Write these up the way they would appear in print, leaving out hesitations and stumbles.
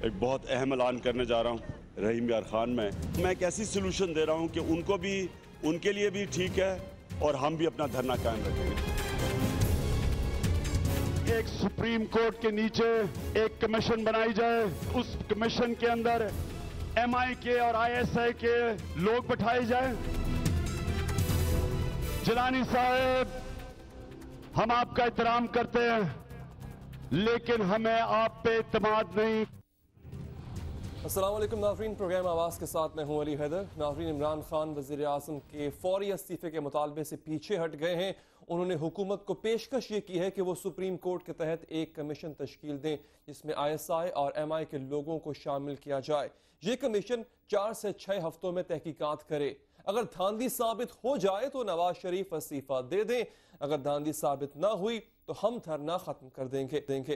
ایک بہت اہم اعلان کرنے جا رہا ہوں رحیم یار خان میں ایک ایسی سلوشن دے رہا ہوں کہ ان کو بھی ان کے لیے بھی ٹھیک ہے اور ہم بھی اپنا دھرنا قائم رکھیں گے۔ ایک سپریم کورٹ کے نیچے ایک کمیشن بنائی جائے، اس کمیشن کے اندر ایم آئی کے اور آئی ایس آئی کے لوگ بٹھائے جائیں۔ جیلانی صاحب، ہم آپ کا احترام کرتے ہیں لیکن ہمیں آپ پہ اعتماد نہیں۔ السلام علیکم ناظرین، پروگرام آواز کے ساتھ میں ہوں علی حیدر۔ ناظرین، عمران خان وزیر اعظم کے فوری استعفے کے مطالبے سے پیچھے ہٹ گئے ہیں۔ انہوں نے حکومت کو پیشکش یہ کی ہے کہ وہ سپریم کورٹ کے تحت ایک کمیشن تشکیل دیں جس میں آئی ایس آئی اور ایم آئی کے لوگوں کو شامل کیا جائے۔ یہ کمیشن 4 سے 6 ہفتوں میں تحقیقات کرے۔ اگر دھاندلی ثابت ہو جائے تو نواز شریف استعفیٰ دے دیں، اگر دھاندلی ثابت نہ ہوئی تو ہم دھرنا ختم کر دیں گے۔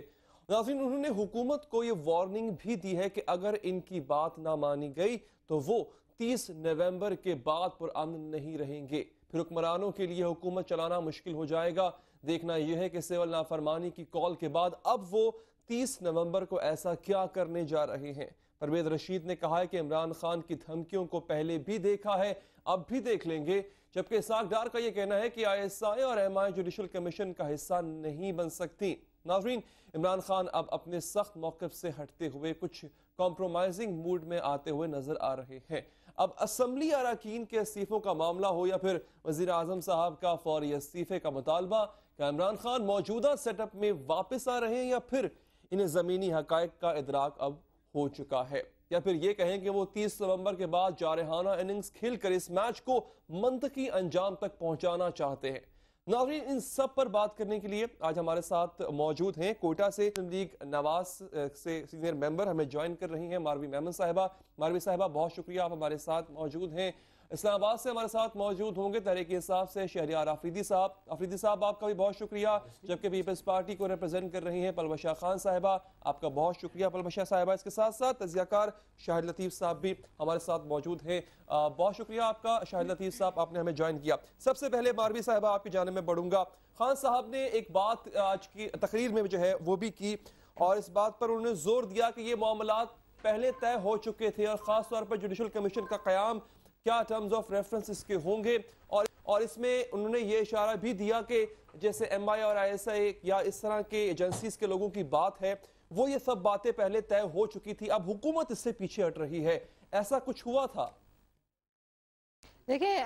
ناظرین، انہوں نے حکومت کو یہ وارننگ بھی دی ہے کہ اگر ان کی بات نہ مانی گئی تو وہ 30 نومبر کے بعد پرامن نہیں رہیں گے، پھر حکمرانوں کے لیے حکومت چلانا مشکل ہو جائے گا۔ دیکھنا یہ ہے کہ سول نافرمانی کی کال کے بعد اب وہ 30 نومبر کو ایسا کیا کرنے جا رہے ہیں۔ پرویز رشید نے کہا ہے کہ عمران خان کی دھمکیوں کو پہلے بھی دیکھا ہے، اب بھی دیکھ لیں گے، جبکہ اسحاق ڈار کا یہ کہنا ہے کہ آئی ایس آئی اور ایم آئی جوڈیشل کمیشن کا حصہ نہیں بن سکتی۔ ناظرین، عمران خان اب اپنے سخت موقف سے ہٹتے ہوئے کچھ کمپرومائزنگ موڈ میں آتے ہوئے نظر آ رہے ہیں۔ اب اسمبلی اراکین کے استعفوں کا معاملہ ہو یا پھر وزیر اعظم صاحب کا فوری استعفے کا مطالبہ، کہ عمران خان موجودہ سیٹ اپ میں واپس آ رہے ہیں یا پھر انہیں زمینی حقائق کا ادراک اب ہو چکا ہے، یا پھر یہ کہیں کہ وہ 30 نومبر کے بعد جارحانہ اننگز کھیل کر اس میچ کو منطقی انجام تک پہنچانا چاہتے ہیں۔ ناظرین، ان سب پر بات کرنے کے لیے آج ہمارے ساتھ موجود ہیں کوئٹہ سے مسلم لیگ نواز سے سینئر ممبر ہمیں جوائن کر رہی ہیں ماروی میمن صاحبہ۔ ماروی صاحبہ، بہت شکریہ، آپ ہمارے ساتھ موجود ہیں۔ اسلام آباد سے ہمارے ساتھ موجود ہوں گے تحریک انصاف سے شہریار آفریدی صاحب۔ آفریدی صاحب، آپ کا بھی بہت شکریہ، جبکہ پیپلز پارٹی کو ریپرزینٹ کر رہی ہیں پلوشہ خان صاحبہ، آپ کا بہت شکریہ پلوشہ صاحبہ۔ اس کے ساتھ ساتھ تجزیہ کار شاہد لطیف صاحب بھی ہمارے ساتھ موجود ہیں، بہت شکریہ آپ کا شاہد لطیف صاحب، آپ نے ہمیں جوائن کیا۔ سب سے پہلے ماروی صاحبہ آپ کی جانب میں بڑھوں گا۔ خان صاحب نے ایک بات آج کی تقریر میں جو ہے وہ بھی کی، اور اس بات پر انہوں نے زور دیا کہ یہ معاملات پہلے طے ہو چکے تھے، اور خاص طور پر جوڈیشل کمیشن کا قیام کیا ٹرمز آف ریفرنس اس کے ہوں گے، اور اس میں انہوں نے یہ اشارہ بھی دیا کہ جیسے ایم آئی اور آئی ایس آئی یا اس طرح کے ایجنسیز کے لوگوں کی بات ہے، وہ یہ سب باتیں پہلے طے ہو چکی تھی، اب حکومت اس سے پیچھے ہٹ رہی ہے، ایسا کچھ ہوا تھا؟ دیکھیں،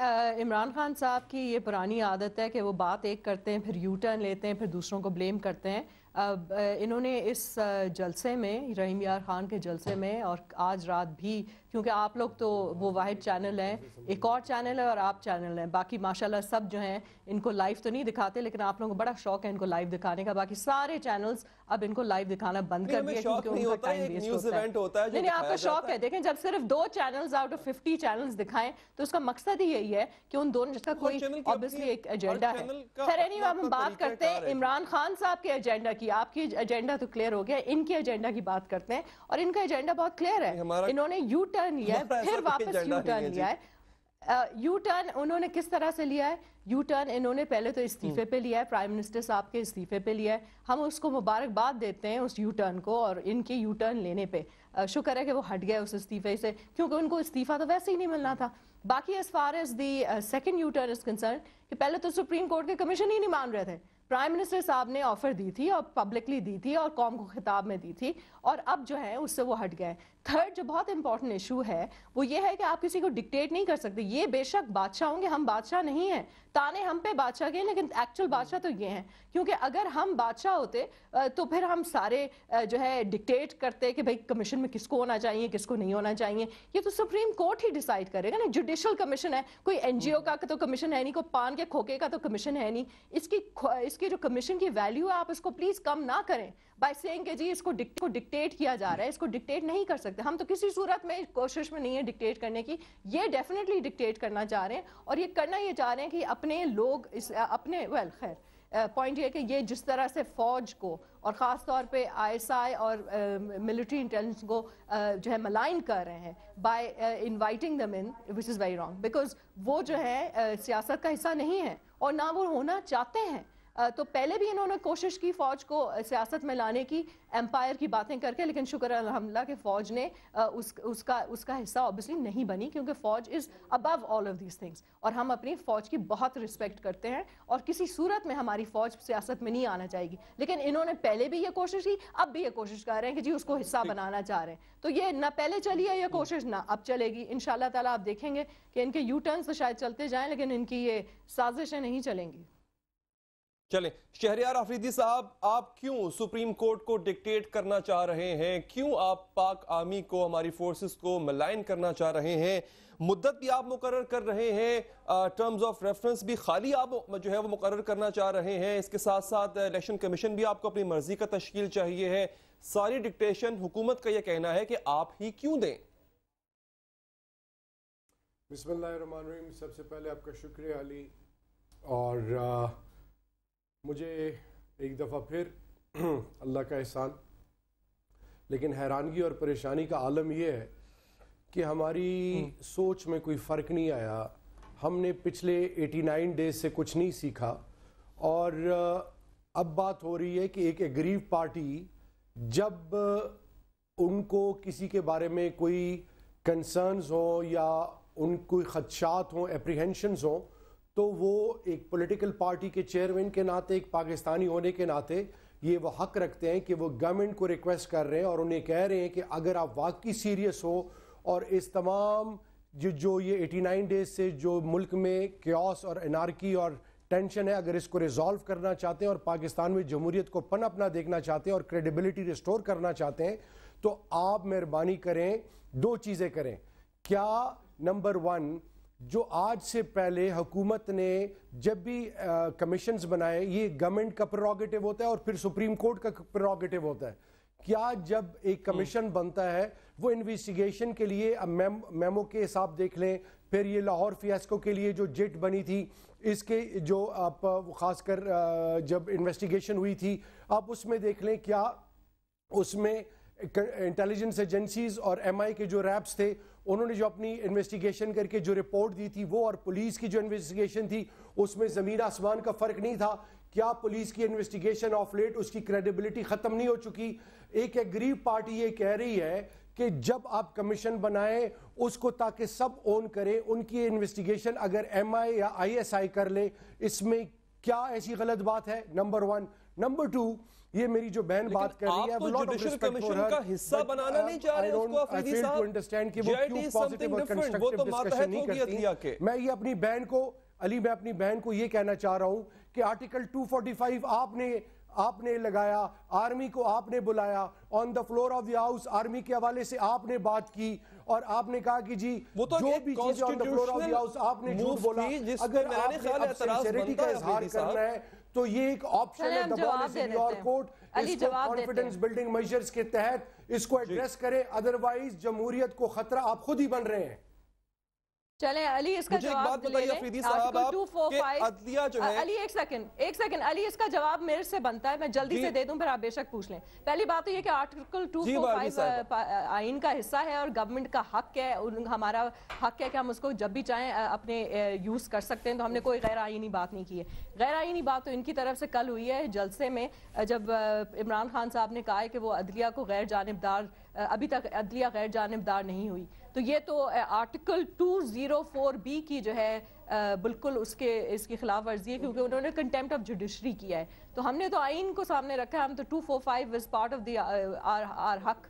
عمران خان صاحب کی یہ پرانی عادت ہے کہ وہ بات ایک کرتے ہیں پھر یو ٹرن لیتے ہیں، پھر دوسروں کو بلیم کرتے ہیں۔ اب انہوں نے اس جلسے میں، رحیم یار خان کے جلسے میں، اور آج رات بھی، کیونکہ آپ لوگ تو وہ واحد چینل ہیں، ایک اور چینل ہے اور آپ چینل ہیں، باقی ماشاءاللہ سب جو ہیں ان کو لائیو تو نہیں دکھاتے، لیکن آپ لوگوں کو بڑا شوق ہے ان کو لائیو دکھانے کا، باقی سارے چینلز اب ان کو لائیو دکھانا بند کر دیا کیونکہ ان کا ٹائم ویسٹ ہوتا ہے۔ نہیں، آپ کا شوق ہے، دیکھیں جب صرف 2 چینلز آؤٹ آف 50 چینلز دکھائیں تو اس کا مقصد ہی یہی ہے کہ ان دونوں، جس کا کوئی obviously ایک ایجنڈا ہے۔ خیر anyway، ہم بات کرتے ہیں عمران خان صاحب کے ایجنڈا کی۔ آپ کی ایجنڈا تو کلیئر ہو گیا، ان کے ایجنڈا کی بات کرتے ہیں، اور ان کا ایجنڈا بہت کلیئر ہے۔ انہوں نے یو ٹرن لیا ہے، پھر واپس یو ٹرن لیا ہے۔ یو ٹرن انہوں نے کس طرح سے لیا ہے؟ یو ٹرن انہوں نے پہلے تو استعفے پہ لیا ہے، پرائم منسٹر صاحب کے استعفے پہ لیا ہے۔ ہم اس کو مبارکباد دیتے ہیں اس یو ٹرن کو، اور ان کے یو ٹرن لینے پہ شکر ہے کہ وہ ہٹ گئے اس استعفے سے، کیونکہ ان کو استعفیٰ تو ویسے ہی نہیں ملنا تھا۔ باقی as far as the second you turn is concerned، کہ پہلے تو سپریم کورٹ کے کمیشن ہی نہیں مان رہے تھے، پرائم منسٹر صاحب نے آفر دی تھی اور پبلکلی دی تھی اور قوم کو خطاب میں دی تھی، اور اب جو ہے اس سے وہ ہٹ گئے۔ تھرڈ جو بہت امپورٹنٹ ایشو ہے وہ یہ ہے کہ آپ کسی کو ڈکٹیٹ نہیں کر سکتے۔ یہ بے شک بادشاہ ہوں گے، ہم بادشاہ نہیں ہیں، تانے ہم پہ بادشاہ کے، لیکن ایکچوئل بادشاہ تو یہ ہیں، کیونکہ اگر ہم بادشاہ ہوتے تو پھر ہم سارے جو ہے ڈکٹیٹ کرتے کہ بھئی کمیشن میں کس کو ہونا چاہیے، کس کو نہیں ہونا چاہیے۔ یہ تو سپریم کورٹ ہی ڈیسائیڈ کرے گا نا، جوڈیشل کمیشن ہے، کوئی این جی او کا تو کمیشن ہے نہیں، کوئی پان کے کھوکے کا تو کمیشن ہے نہیں۔ اس کی جو کمیشن کی ویلیو ہے آپ اس کو پلیز کم نہ کریں بائی سینگ کہ جی اس کو ڈکٹیٹ کیا جا رہا ہے۔ اس کو ڈکٹیٹ نہیں کر سکتے، ہم تو کسی صورت میں کوشش میں نہیں ہے ڈکٹیٹ کرنے کی، یہ ڈیفینیٹلی ڈکٹیٹ کرنا چاہ رہے ہیں، اور یہ کرنا یہ چاہ رہے ہیں کہ اپنے لوگ اپنے خیر پوائنٹ یہ کہ یہ جس طرح سے فوج کو اور خاص طور پہ آئی ایس آئی اور ملٹری انٹیلیجنس کو جو ہے ملائن کر رہے ہیں by inviting them in, which is very wrong, because وہ جو ہے سیاست کا حصہ نہیں ہے اور نہ وہ ہونا چاہتے ہیں۔ تو پہلے بھی انہوں نے کوشش کی فوج کو سیاست میں لانے کی ایمپائر کی باتیں کر کے, لیکن شکر الحمدللہ کہ فوج نے اس کا حصہ obviously نہیں بنی, کیونکہ فوج از above all of these things, اور ہم اپنی فوج کی بہت رسپیکٹ کرتے ہیں اور کسی صورت میں ہماری فوج سیاست میں نہیں آنا چاہے گی. لیکن انہوں نے پہلے بھی یہ کوشش کی, اب بھی یہ کوشش کر رہے ہیں کہ جی اس کو حصہ بنانا چاہ رہے ہیں. تو یہ نہ پہلے چلی ہے یہ کوشش, نہ اب چلے گی. انشاءاللہ تعالیٰ آپ دیکھیں گے کہ ان کے یو ٹرنز تو شاید چلتے جائیں, لیکن ان کی یہ سازشیں نہیں چلیں گی. چلیں شہریار آفریدی صاحب, آپ کیوں سپریم کورٹ کو ڈکٹیٹ کرنا چاہ رہے ہیں؟ کیوں آپ پاک آرمی کو, ہماری فورسز کو ملائن کرنا چاہ رہے ہیں؟ مدت بھی آپ مقرر کر رہے ہیں, ٹرمز آف ریفرنس بھی خالی آپ جو ہے وہ مقرر کرنا چاہ رہے ہیں, اس کے ساتھ ساتھ الیکشن کمیشن بھی آپ کو اپنی مرضی کا تشکیل چاہیے ہے. ساری ڈکٹیشن حکومت کا یہ کہنا ہے کہ آپ ہی کیوں دیں؟ بسم اللہ الرحمن الرحیم. سب سے پہلے آپ کا شکریہ علی, اور مجھے ایک دفعہ پھر اللہ کا احسان, لیکن حیرانگی اور پریشانی کا عالم یہ ہے کہ ہماری سوچ میں کوئی فرق نہیں آیا. ہم نے پچھلے 89 ڈیز سے کچھ نہیں سیکھا, اور اب بات ہو رہی ہے کہ ایک ایگریو پارٹی جب ان کو کسی کے بارے میں کوئی کنسرنز ہوں یا ان کوئی خدشات ہوں, اپریہنشنز ہوں, تو وہ ایک پولیٹیکل پارٹی کے چیئرمین کے ناطے, ایک پاکستانی ہونے کے ناطے یہ وہ حق رکھتے ہیں کہ وہ گورنمنٹ کو ریکویسٹ کر رہے ہیں اور انہیں کہہ رہے ہیں کہ اگر آپ واقعی سیریس ہو اور اس تمام جو یہ 89 ڈیز سے جو ملک میں کیوس اور انارکی اور ٹینشن ہے, اگر اس کو ریزالو کرنا چاہتے ہیں اور پاکستان میں جمہوریت کو پنپنا دیکھنا چاہتے ہیں اور کریڈیبلٹی ریسٹور کرنا چاہتے ہیں, تو آپ مہربانی کریں, دو چیزیں کریں. کیا نمبر 1, جو آج سے پہلے حکومت نے جب بھی کمیشنز بنائے, یہ گورنمنٹ کا پریروگیٹو ہوتا ہے اور پھر سپریم کورٹ کا پریروگیٹو ہوتا ہے. کیا جب ایک کمیشن بنتا ہے وہ انویسٹیگیشن کے لیے, میمو کیس آپ دیکھ لیں, پھر یہ لاہور فیاسکو کے لیے جو جٹ بنی تھی, اس کے جو آپ خاص کر جب انویسٹیگیشن ہوئی تھی آپ اس میں دیکھ لیں, کیا اس میں انٹیلیجنس ایجنسیز اور ایم آئی کے جو ریپس تھے انہوں نے جو اپنی انویسٹیگیشن کر کے جو رپورٹ دی تھی وہ, اور پولیس کی جو انویسٹیگیشن تھی اس میں زمین آسمان کا فرق نہیں تھا. کیا پولیس کی انویسٹیگیشن آف لیٹ اس کی کریڈیبلٹی ختم نہیں ہو چکی؟ ایک ایگریو پارٹی یہ کہہ رہی ہے کہ جب آپ کمیشن بنائیں اس کو تاکہ سب اون کریں, ان کی انویسٹیگیشن اگر ایم آئی یا آئی ایس آئی کر لے, اس میں کیا ایسی غلط بات ہے؟ نمبر 1. نمبر 2, یہ میری جو بہن بات کر رہی ہے, آپ تو جوڈیشل کمیشن کا حصہ بنانا نہیں چاہ رہے اس کو آفریدی صاحب, JIT is something different, وہ تو ماتحت ہو گیا دیا کے. میں یہ اپنی بہن کو, علی میں اپنی بہن کو یہ کہنا چاہ رہا ہوں کہ آرٹیکل 245 آپ نے لگایا, آرمی کو آپ نے بلایا, on the floor of the house army کے حوالے سے آپ نے بات کی, اور آپ نے کہا کہ جی جو بھی چیزیں on the floor of the house آپ نے جھوٹ بولا. اگر آپ نے اب سنسیریٹی کا اظہار کرنا ہے تو یہ ایک آپشن ہے, the ball is in your court. اس کو کانفیڈنس بلڈنگ میجرز کے تحت اس کو ایڈریس کریں, ادروائز جمہوریت کو خطرہ آپ خود ہی بن رہے ہیں. چلیں علی اس کا جواب لے لیں. آرٹیکل 245 علی ایک سیکنڈ علی اس کا جواب میرے سے بنتا ہے, میں جلدی سے دے دوں پھر آپ بے شک پوچھ لیں. پہلی بات تو یہ کہ آرٹیکل 245 آئین کا حصہ ہے اور گورنمنٹ کا حق ہے, ہمارا حق ہے کہ ہم اس کو جب بھی چاہیں اپنے یوز کر سکتے ہیں, تو ہم نے کوئی غیر آئینی بات نہیں کی ہے. غیر آئینی بات تو ان کی طرف سے کل ہوئی ہے جلسے میں, جب عمران خان صاحب نے کہا ہے کہ وہ عدلیہ کو غیر جانبدار, ابھی تک عدلیہ غیر جانبدار نہیں ہوئی, تو یہ تو آرٹیکل 204B کی جو ہے بالکل اس کی خلاف ورزی ہے, کیونکہ انہوں نے کنٹیمپٹ آف جوڈیشری کیا ہے. تو ہم نے تو آئین کو سامنے رکھا ہے, ہم تو 245 از پارٹ آف دی آر حق,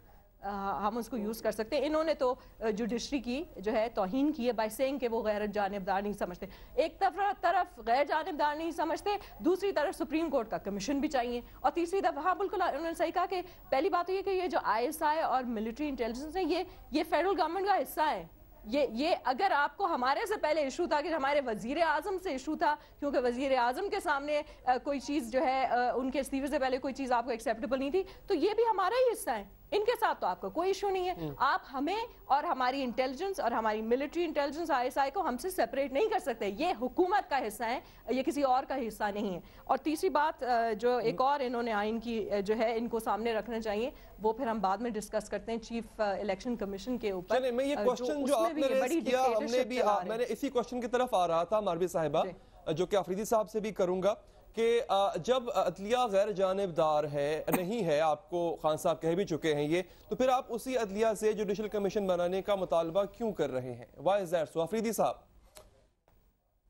ہم اس کو یوز کر سکتے ہیں. انہوں نے تو جوڈیشری کی جو ہے توہین کی ہے بائی سینگ کہ وہ غیر جانبدار نہیں سمجھتے. ایک طرف غیر جانبدار نہیں سمجھتے, دوسری طرف سپریم کورٹ کا کمیشن بھی چاہیے, اور تیسری طرف ہاں بالکل انہوں نے صحیح کہا کہ پہلی بات یہ کہ یہ جو ISI اور ملٹری انٹیلیجنس ہے یہ فیڈرل گورنمنٹ کا حصہ ہے. یہ اگر آپ کو ہمارے سے پہلے ایشو تھا کہ ہمارے وزیر اعظم سے ایشو تھا, کیونکہ وزیر اعظم کے سامنے کوئی چیز جو ہے ان کے استعفے سے پہلے کوئی چیز آپ کو ایکسیپٹیبل نہیں تھی, تو یہ بھی ہمارا ہی حصہ ہے. ان کے ساتھ تو آپ کو کوئی ایشو نہیں ہے. آپ ہمیں اور ہماری انٹیلیجنس اور ہماری ملٹری انٹیلیجنس ISI کو ہم سے سیپریٹ نہیں کر سکتے. یہ حکومت کا حصہ ہے, یہ کسی اور کا حصہ نہیں ہے. اور تیسری بات جو ایک اور انہوں نے آئین کی جو ہے ان کو سامنے رکھنا چاہیے, وہ پھر ہم بعد میں ڈسکس کرتے ہیں چیف الیکشن کمیشن کے اوپر. چلیں میں یہ کوشچن جو آپ نے ریز کیا, ہم نے بھی, میں نے اسی کوشچن کی طرف آ رہا تھا ماروی صاحبہ, جو کہ آفریدی صاحب سے بھی کروں گا, کہ جب عدلیہ غیر جانبدار ہے نہیں ہے، آپ کو خان صاحب کہہ بھی چکے ہیں یہ، تو پھر آپ اسی عدلیہ سے جوڈیشل کمیشن بنانے کا مطالبہ کیوں کر رہے ہیں؟ Why is that so? Afridi صاحب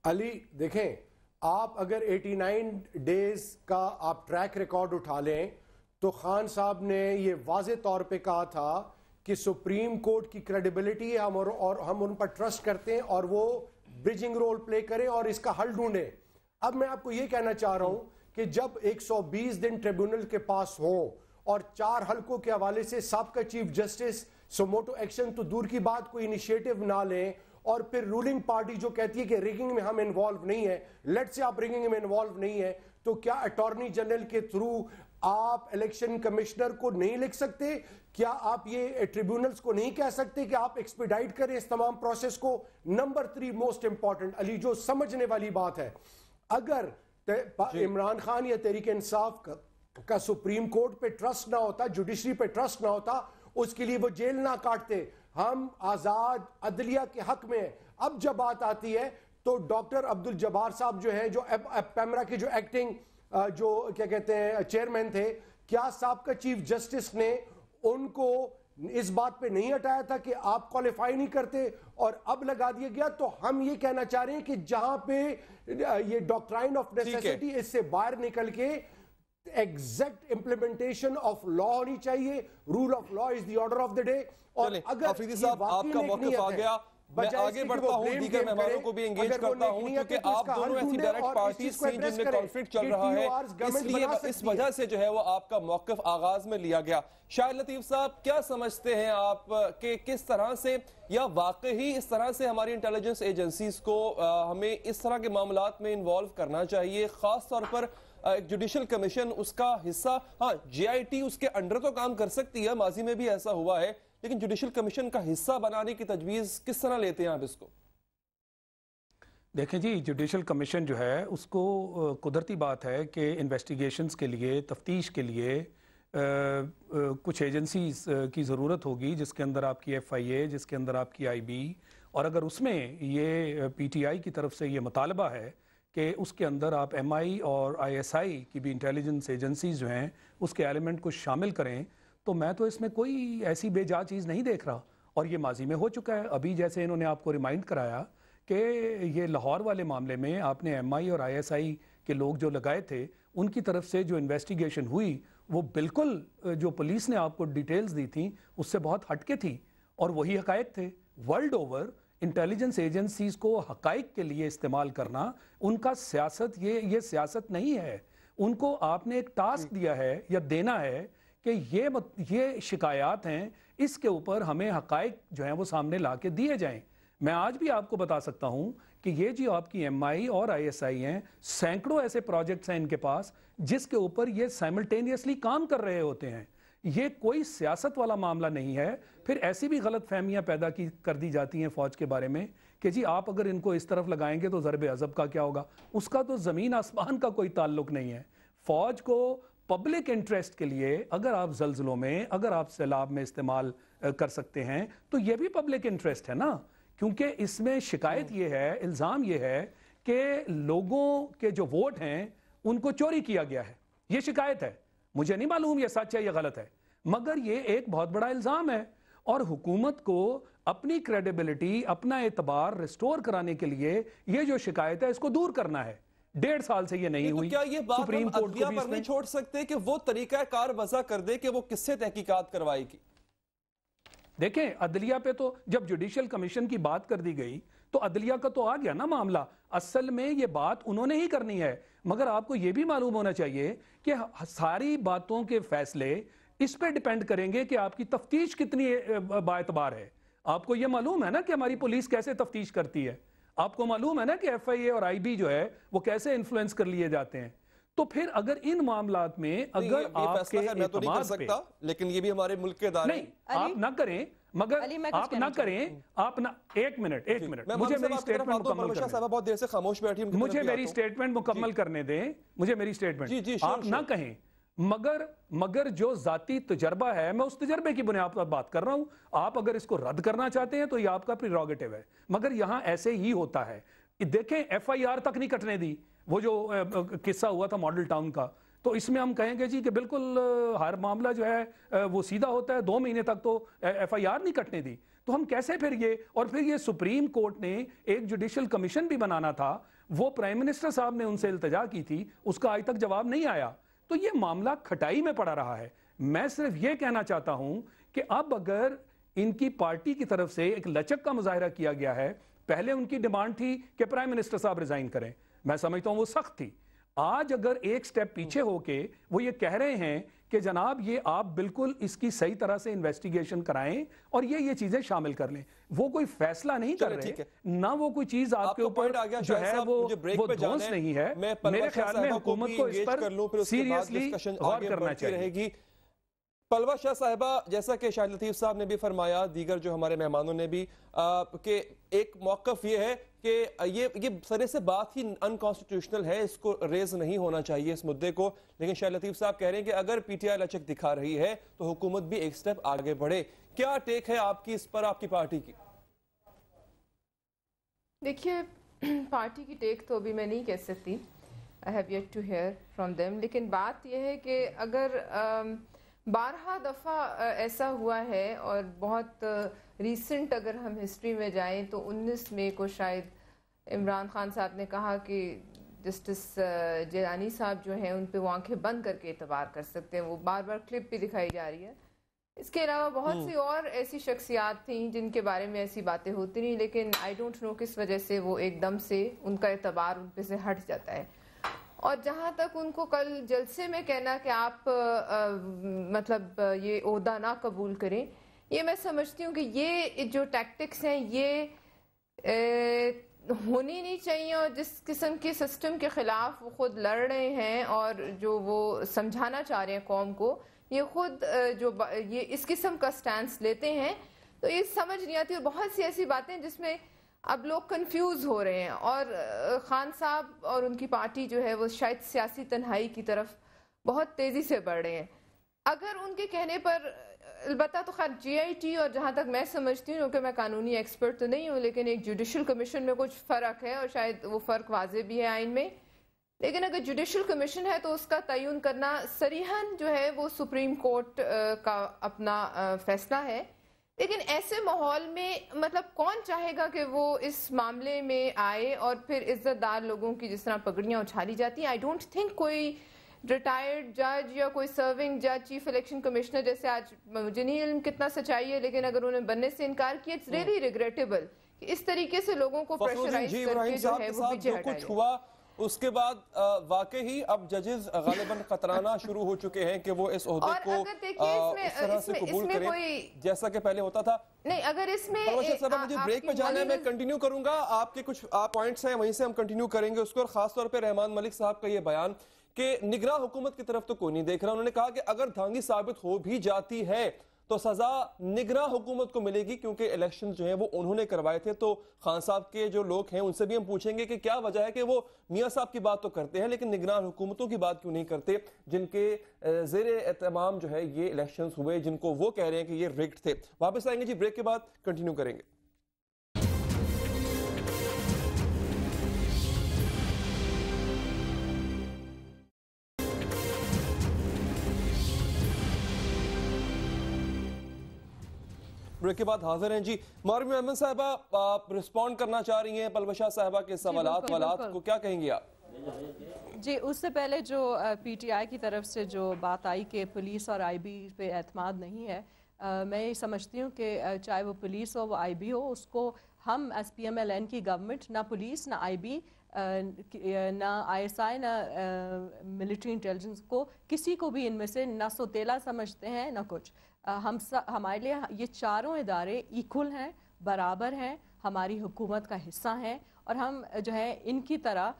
علی دیکھیں، آپ اگر 89 ڈیز کا آپ ٹریک ریکارڈ اٹھا لیں تو خان صاحب نے یہ واضح طور پہ کہا تھا کہ سپریم کورٹ کی کریڈیبلٹی ہے اور ہم ان پر ٹرسٹ کرتے ہیں اور وہ بریجنگ رول پلے کریں اور اس کا حل ڈھونڈیں۔ اب میں آپ کو یہ کہنا چاہ رہا ہوں کہ جب 120 دن ٹریبیونل کے پاس ہوں اور 4 حلقوں کے حوالے سے سابقہ چیف جسٹس سوموٹو ایکشن تو دور کی بات کوئی انیشیٹو نہ لیں، اور پھر رولنگ پارٹی جو کہتی ہے کہ ریگنگ میں ہم انوالو نہیں ہیں، لیٹ سے آپ ریگنگ میں انوالو نہیں ہیں، تو کیا اٹارنی جنرل کے تھرو آپ الیکشن کمشنر کو نہیں لکھ سکتے؟ کیا آپ یہ ٹریبیونلز کو نہیں کہہ سکتے کہ آپ ایکسپیڈائٹ کریں اس تمام پروسیس کو؟ نمبر 3 موسٹ امپورٹنٹ علی، جو سمجھنے والی بات ہے، اگر عمران خان یا تحریک انصاف کا سپریم کورٹ پہ ٹرسٹ نہ ہوتا، جوڈیشری پہ ٹرسٹ نہ ہوتا، اس کے لیے وہ جیل نہ کاٹتے۔ ہم آزاد عدلیہ کے حق میں ہیں۔ اب جب بات آتی ہے تو ڈاکٹر عبد الجبار صاحب جو ہیں، جو پیمرا کے جو ایکٹنگ جو کیا کہتے ہیں چیئرمین تھے، کیا سابقہ چیف جسٹس نے ان کو اس بات پہ نہیں ہٹایا تھا کہ آپ کوالیفائی نہیں کرتے اور اب لگا دیا گیا؟ تو ہم یہ کہنا چاہ رہے ہیں کہ جہاں پہ یہ ڈاکٹرائن آف نیسیسٹی اس سے باہر نکل کے ایگزیکٹ امپلیمنٹیشن آف لا ہونی چاہیے۔ Rule of law is the order of the day. اور اگر آفریدی صاحب آپ کا موقف آ گیا، میں آگے بڑھتا ہوں، دیگر مہمانوں کو بھی انگیج کرتا ہوں، کیونکہ آپ دونوں ایسی ڈائریکٹ پارٹیز تھیں جن میں کانفلکٹ چل رہا ہے، اس لیے اس وجہ سے جو ہے وہ آپ کا موقف آغاز میں لیا گیا۔ شاہد لطیف صاحب کیا سمجھتے ہیں آپ کہ کس طرح سے یا واقعی اس طرح سے ہماری انٹیلیجنس ایجنسیز کو ہمیں اس طرح کے معاملات میں انوالو کرنا چاہیے، خاص طور پر جوڈیشل کمیشن اس کا حصہ؟ ہاں جے آئی ٹی اس کے انڈر تو کام کر سکتی ہے، ماضی میں بھی ایسا ہوا ہے، لیکن جوڈیشل کمیشن کا حصہ بنانے کی تجویز کس طرح لیتے ہیں آپ اس کو؟ دیکھیں جی، جوڈیشل کمیشن جو ہے اس کو قدرتی بات ہے کہ انویسٹیگیشنز کے لیے، تفتیش کے لیے کچھ ایجنسیز کی ضرورت ہوگی، جس کے اندر آپ کی ایف آئی اے، جس کے اندر آپ کی آئی بی، اور اگر اس میں یہ پی ٹی آئی کی طرف سے یہ مطالبہ ہے کہ اس کے اندر آپ ایم آئی اور آئی ایس آئی کی بھی انٹیلیجنس ایجنسیز جو ہیں اس کے ایلیمنٹ کو شامل کریں، تو میں تو اس میں کوئی ایسی بے جا چیز نہیں دیکھ رہا، اور یہ ماضی میں ہو چکا ہے۔ ابھی جیسے انہوں نے آپ کو ریمائنڈ کرایا کہ یہ لاہور والے معاملے میں آپ نے ایم آئی اور آئی ایس آئی کے لوگ جو لگائے تھے، ان کی طرف سے جو انویسٹیگیشن ہوئی وہ بالکل جو پولیس نے آپ کو ڈیٹیلز دی تھیں اس سے بہت ہٹ کے تھی، اور وہی حقائق تھے۔ ورلڈ اوور انٹیلیجنس ایجنسیز کو حقائق کے لیے استعمال کرنا ان کا سیاست، یہ سیاست نہیں ہے۔ ان کو آپ نے ایک ٹاسک دیا ہے یا دینا ہے کہ یہ شکایات ہیں، اس کے اوپر ہمیں حقائق جو ہیں وہ سامنے لا کے دیے جائیں۔ میں آج بھی آپ کو بتا سکتا ہوں کہ یہ جو آپ کی ایم آئی اور آئی ایس آئی ہیں، سینکڑوں ایسے پروجیکٹس ہیں ان کے پاس جس کے اوپر یہ سائملٹینیسلی کام کر رہے ہوتے ہیں۔ یہ کوئی سیاست والا معاملہ نہیں ہے۔ پھر ایسی بھی غلط فہمیاں پیدا کر دی جاتی ہیں فوج کے بارے میں کہ جی آپ اگر ان کو اس طرف لگائیں گے تو ضرب عضب کا کیا ہوگا۔ اس کا تو زمین آسمان کا کوئی تعلق نہیں ہے۔ فوج کو پبلک انٹرسٹ کے لیے اگر آپ زلزلوں میں، اگر آپ سیلاب میں استعمال کر سکتے ہیں تو یہ بھی پبلک انٹرسٹ ہے نا، کیونکہ اس میں شکایت یہ ہے، الزام یہ ہے کہ لوگوں کے جو ووٹ ہیں ان کو چوری کیا گیا ہے۔ یہ شکایت ہے، مجھے نہیں معلوم یہ سچ ہے یا غلط ہے، مگر یہ ایک بہت بڑا الزام ہے، اور حکومت کو اپنی کریڈیبلٹی، اپنا اعتبار ریسٹور کرانے کے لیے یہ جو شکایت ہے اس کو دور کرنا ہے۔ 1.5 سال سے یہ نہیں ہوئی۔ کیا یہ بات ہم عدلیہ پر نہیں چھوڑ سکتے کہ وہ طریقہ کار وضع کر دے کہ وہ کس سے تحقیقات کروائے گی؟ دیکھیں عدلیہ پہ تو جب جوڈیشل کمیشن کی بات کر دی گئی تو عدلیہ کا تو آ گیا نا معاملہ۔ اصل میں یہ بات انہوں نے ہی کرنی ہے، مگر آپ کو یہ بھی معلوم ہونا چاہیے کہ ساری باتوں کے فیصلے اس پہ ڈیپینڈ کریں گے کہ آپ کی تفتیش کتنی باعتبار ہے۔ آپ کو یہ معلوم ہے نا کہ ہماری پولیس کیسے تفتیش کرتی ہے، آپ کو معلوم ہے نا کہ ایف آئی اے اور آئی بی جو ہے وہ کیسے انفلوئنس کر لیے جاتے ہیں۔ تو پھر اگر ان معاملات میں اگر آپ کے اعتماد پہ، لیکن یہ بھی ہمارے ملک کے ادارے، نہیں آپ نہ کریں، مگر آپ نہ کریں، آپ نہ، ایک منٹ مجھے میری سٹیٹمنٹ مکمل کرنے دیں، مجھے میری سٹیٹمنٹ مکمل کرنے دیں، مجھے میری سٹیٹمنٹ آپ نہ کہیں، مگر جو ذاتی تجربہ ہے میں اس تجربے کی بنیاد پر بات کر رہا ہوں۔ آپ اگر اس کو رد کرنا چاہتے ہیں تو یہ آپ کا پریروگیٹو ہے، مگر یہاں ایسے ہی ہوتا ہے۔ دیکھیں ایف آئی آر تک نہیں کٹنے دی، وہ جو قصہ ہوا تھا ماڈل ٹاؤن کا، تو اس میں ہم کہیں گے جی کہ بالکل ہر معاملہ جو ہے وہ سیدھا ہوتا ہے، 2 مہینے تک تو ایف آئی آر نہیں کٹنے دی، تو ہم کیسے پھر اور پھر یہ سپریم کورٹ نے ایک جوڈیشل کمیشن بھی بنانا تھا، وہ پرائم منسٹر صاحب نے ان سے التجا کی تھی، اس کا آج تک جواب نہیں آیا، تو یہ معاملہ کھٹائی میں پڑا رہا ہے۔ میں صرف یہ کہنا چاہتا ہوں کہ اب اگر ان کی پارٹی کی طرف سے ایک لچک کا مظاہرہ کیا گیا ہے، پہلے ان کی ڈیمانڈ تھی کہ پرائم منسٹر صاحب ریزائن کریں، میں سمجھتا ہوں وہ سخت تھی، آج اگر ایک سٹیپ پیچھے ہو کے وہ یہ کہہ رہے ہیں کہ جناب یہ آپ بالکل اس کی صحیح طرح سے انویسٹیگیشن کرائیں اور یہ چیزیں شامل کر لیں، وہ کوئی فیصلہ نہیں کر رہے، نہ وہ کوئی چیز آپ کے اوپر جو ہے وہ دھونس نہیں ہے۔ میرے خیال میں حکومت کو اس پر سیریسلی غور کرنا چاہیے۔ پلوہ شاہ صاحبہ، جیسا کہ شاہد لطیف صاحب نے بھی فرمایا، دیگر جو ہمارے مہمانوں نے بھی، کہ ایک موقف یہ ہے کہ یہ سرے سے بات ہی انکانسٹیٹیوشنل ہے، اس کو ریز نہیں ہونا چاہیے اس مدعے کو، لیکن شاہد لطیف صاحب کہہ رہے ہیں کہ اگر پی ٹی آئی لچک دکھا رہی ہے تو حکومت بھی ایک سٹیپ آگے بڑھے۔ کیا ٹیک ہے آپ کی اس پر، آپ کی پارٹی کی؟ دیکھیے، پارٹی کی ٹیک تو ابھی میں نہیں کہہ سکتی، I have yet to hear from them، لیکن بات یہ ہے کہ اگر بارہا دفعہ ایسا ہوا ہے، اور بہت ریسنٹ اگر ہم ہسٹری میں جائیں تو 19 مئی کو شاید عمران خان صاحب نے کہا کہ جسٹس جیلانی صاحب جو ہیں ان پہ وہ آنکھیں بند کر کے اعتبار کر سکتے ہیں، وہ بار بار کلپ بھی دکھائی جا رہی ہے۔ اس کے علاوہ بہت سی اور ایسی شخصیات تھیں جن کے بارے میں ایسی باتیں ہوتی نہیں، لیکن آئی ڈونٹ نو کس وجہ سے وہ ایک دم سے ان کا اعتبار ان پہ سے ہٹ جاتا ہے۔ اور جہاں تک ان کو کل جلسے میں کہنا کہ آپ مطلب یہ عہدہ نہ قبول کریں، یہ میں سمجھتی ہوں کہ یہ جو ٹیکٹکس ہیں یہ ہونی نہیں چاہیے، اور جس قسم کے سسٹم کے خلاف وہ خود لڑ رہے ہیں اور جو وہ سمجھانا چاہ رہے ہیں قوم کو، یہ خود جو یہ اس قسم کا سٹینس لیتے ہیں تو یہ سمجھ نہیں آتی، اور بہت سی ایسی باتیں جس میں اب لوگ کنفیوز ہو رہے ہیں، اور خان صاحب اور ان کی پارٹی جو ہے وہ شاید سیاسی تنہائی کی طرف بہت تیزی سے بڑھ رہے ہیں۔ اگر ان کے کہنے پر، البتہ تو خیر جی آئی ٹی اور جہاں تک میں سمجھتی ہوں، کیونکہ میں قانونی ایکسپرٹ تو نہیں ہوں، لیکن ایک جوڈیشل کمیشن میں کچھ فرق ہے، اور شاید وہ فرق واضح بھی ہے آئین میں، لیکن اگر جوڈیشل کمیشن ہے تو اس کا تعین کرنا صریحاً جو ہے وہ سپریم کورٹ کا اپنا فیصلہ ہے۔ لیکن ایسے ماحول میں مطلب کون چاہے گا کہ وہ اس معاملے میں آئے اور پھر عزت دار لوگوں کی جس طرح پگڑیاں اچھالی جاتی ہیں، آئی ڈونٹ تھنک کوئی ریٹائرڈ جج یا کوئی سرونگ جج، چیف الیکشن کمشنر جیسے، آج مجھے نہیں علم کتنا سچائی ہے، لیکن اگر انہوں نے بننے سے انکار کیا، اٹس ریئلی ریگریٹیبل کہ اس طریقے سے لوگوں کو پریشرائز کر کے جو ہے وہ پیچھے ہٹایا کچھ ہوا۔ اس کے بعد واقعی اب ججز غالباً قطرانہ شروع ہو چکے ہیں کہ وہ اس عہدے کو اس طرح سے قبول کریں جیسا کہ پہلے ہوتا تھا۔ نہیں، اگر اس میں مجھے بریک پہ جانا ہے، میں کنٹینیو کروں گا، آپ کے کچھ پوائنٹس ہیں وہیں سے ہم کنٹینیو کریں گے اس کو، اور خاص طور پہ رحمان ملک صاحب کا یہ بیان کہ نگراں حکومت کی طرف تو کوئی نہیں دیکھ رہا، انہوں نے کہا کہ اگر دھانگی ثابت ہو بھی جاتی ہے تو سزا نگراں حکومت کو ملے گی، کیونکہ الیکشن جو ہیں وہ انہوں نے کروائے تھے۔ تو خان صاحب کے جو لوگ ہیں ان سے بھی ہم پوچھیں گے کہ کیا وجہ ہے کہ وہ میاں صاحب کی بات تو کرتے ہیں لیکن نگراں حکومتوں کی بات کیوں نہیں کرتے جن کے زیر اہتمام جو ہے یہ الیکشنز ہوئے، جن کو وہ کہہ رہے ہیں کہ یہ ریگڈ تھے۔ واپس آئیں گے جی، بریک کے بعد کنٹینیو کریں گے۔ بریک کے بعد حاضر ہیں جی مارمی احمد صاحبہ، آپ رسپونڈ کرنا چاہ رہی ہیں پلوہ شاہ صاحبہ کے سوالات کو، کیا کہیں گی آپ؟ جی، اس سے پہلے جو پی ٹی آئی کی طرف سے جو بات آئی کہ پولیس اور آئی بی پہ اعتماد نہیں ہے، میں یہ سمجھتی ہوں کہ چاہے وہ پولیس ہو وہ آئی بی ہو، اس کو ہم as P M L N کی گورنمنٹ، نہ پولیس نہ آئی بی نہ آئی ایس آئی نہ ملٹری انٹیلیجنس کو، کسی کو بھی ان میں سے نہ سوتیلا سمجھتے ہیں نہ کچھ۔ ہمارے لیے یہ چاروں ادارے ایکول ہیں، برابر ہیں، ہماری حکومت کا حصہ ہیں، اور ہم جو ہے ان کی طرح